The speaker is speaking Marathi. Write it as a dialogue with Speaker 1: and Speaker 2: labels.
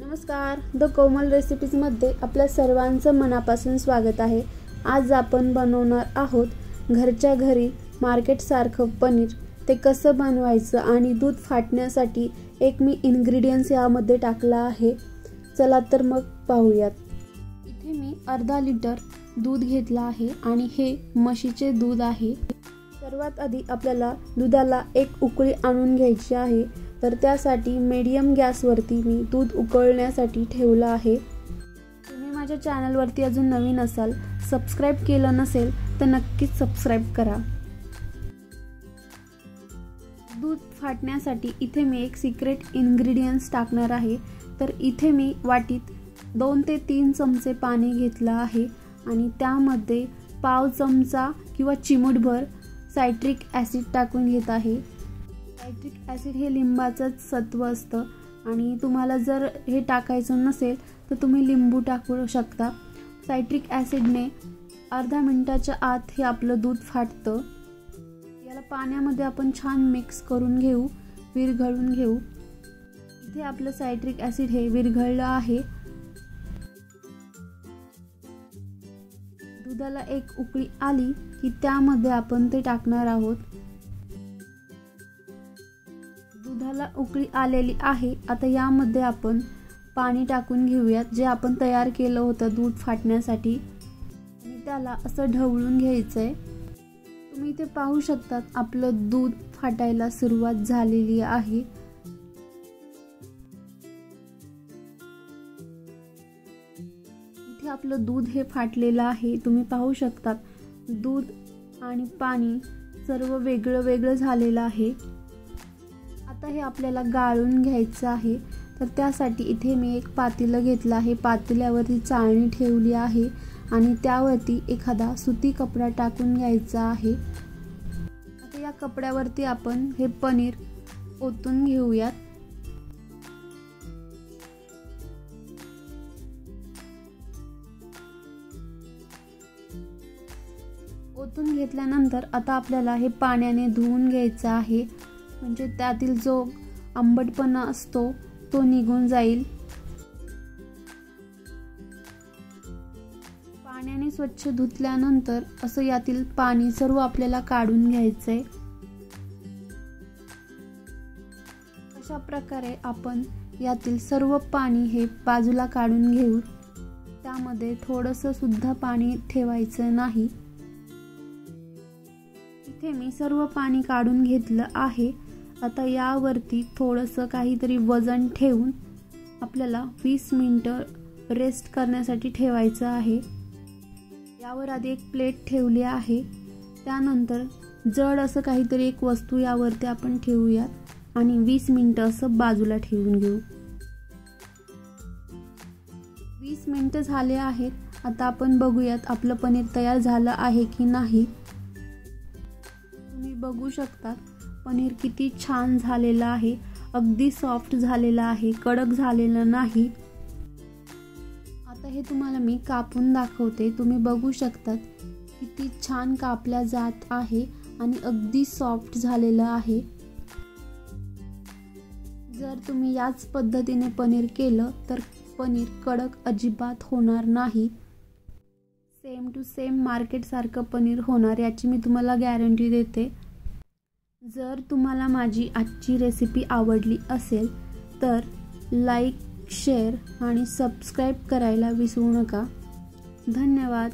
Speaker 1: नमस्कार, द कोमल रेसिपीजमध्ये आपल्या सर्वांचं मनापासून स्वागत आहे। आज आपण बनवणार आहोत घरच्या घरी मार्केटसारखं पनीर। ते कसं बनवायचं आणि दूध फाटण्यासाठी एक मी इन्ग्रेडियंट्स यामध्ये टाकला आहे। चला तर मग पाहूयात। इथे मी अर्धा लिटर दूध घेतला आहे आणि हे म्हशीचे दूध आहे। सर्वात आधी आपल्याला दुधाला एक उकळी आणून घ्यायची आहे। तर त्यासाठी मीडियम गॅसवरती मी दूध उकळण्यासाठी ठेवलं आहे। तुम्ही माझ्या चॅनलवरती अजून नवीन असाल, सबस्क्राइब केलं नसेल तर नक्कीच सबस्क्राइब करा। दूध फाटण्यासाठी इथे मी एक सिक्रेट इन्ग्रेडियंट्स टाकणार आहे। तर इथे मी वाटीत 2 ते 3 चमचे पाणी घेतलं आहे आणि त्यामध्ये पाव चमचा किंवा चिमूटभर सायट्रिक ॲसिड टाकून घेत आहे। सायट्रिक ॲसिड हे लिंबाचंच सत्व असतं आणि तुम्हाला जर हे टाकायचं नसेल तर तुम्ही लिंबू टाकू शकता। सायट्रिक ॲसिडने अर्धा मिनिटाच्या आत हे आपलं दूध फाटतं। याला पाण्यामध्ये आपण छान मिक्स करून घेऊ, विरघळून घेऊ। इथे आपलं सायट्रिक ॲसिड हे विरघळलं आहे। दुधाला एक उकळी आली की त्यामध्ये आपण ते टाकणार आहोत। दुधाला उकळी आलेली आहे। आता यामध्ये आपण पाणी टाकून घेऊयात, जे आपण तयार केलं होतं दूध फाटण्यासाठी, आणि त्याला असं ढवळून घ्यायचंय। तुम्ही इथे पाहू शकतात आपलं दूध फाटायला सुरुवात झालेली आहे। इथे आपलं दूध हे फाटलेलं आहे। तुम्ही पाहू शकतात दूध आणि पाणी सर्व वेगळं वेगळं झालेलं आहे। आता हे आपल्याला गाळून घ्यायचं आहे। तर त्यासाठी इथे मी एक पातेलं घेतलं आहे। पातेल्यावरती चाळणी ठेवली आहे आणि त्यावरती एखादा सुती कपडा टाकून घ्यायचा आहे। आता या कपड्यावरती आपण हे पनीर ओतून घेऊयात। ओतून घेतल्यानंतर आता आपल्याला हे पाण्याने धुवून घ्यायचं आहे, म्हणजे त्यातील जो आंबटपणा असतो तो निघून जाईल। पाण्याने स्वच्छ धुतल्यानंतर असं यातील पाणी सर्व आपल्याला काढून घ्यायचंय। अशा प्रकारे आपण यातील सर्व पाणी हे बाजूला काढून घेऊ। त्यामध्ये थोडंसं सुद्धा पाणी ठेवायचं नाही। इथे मी सर्व पाणी काढून घेतलं आहे। आता यावरती थोडंसं काहीतरी वजन ठेवून आपल्याला 20 मिनिटं रेस्ट करण्यासाठी ठेवायचं आहे। यावर आधी एक प्लेट ठेवली आहे। त्यानंतर जड असं काहीतरी एक वस्तू यावरती आपण ठेवूयात आणि 20 मिनिटं असं बाजूला ठेवून घेऊ। 20 मिनिटं झाले आहेत। आता आपण बघूयात आपलं पनीर तयार झालं आहे की नाही। तुम्ही बघू शकता पनीर किती छान झालेलं आहे। अगदी सॉफ्ट झालेलं आहे, कडक झालेलं नाही। आता हे तुम्हाला मी कापून दाखवते। तुम्ही बघू शकता किती छान कापल्या जात आहे आणि अगदी सॉफ्ट झालेलं आहे। जर तुम्ही याच पद्धतीने पनीर केलं तर पनीर कडक अजिबात होणार नाही। सेम टू सेम मार्केट सारखं पनीर होणार, याची मी तुम्हाला गॅरंटी देते। जर तुम्हाला माझी आजची रेसिपी आवडली असेल तर लाईक, शेअर आणि सबस्क्राईब करायला विसरू नका। धन्यवाद।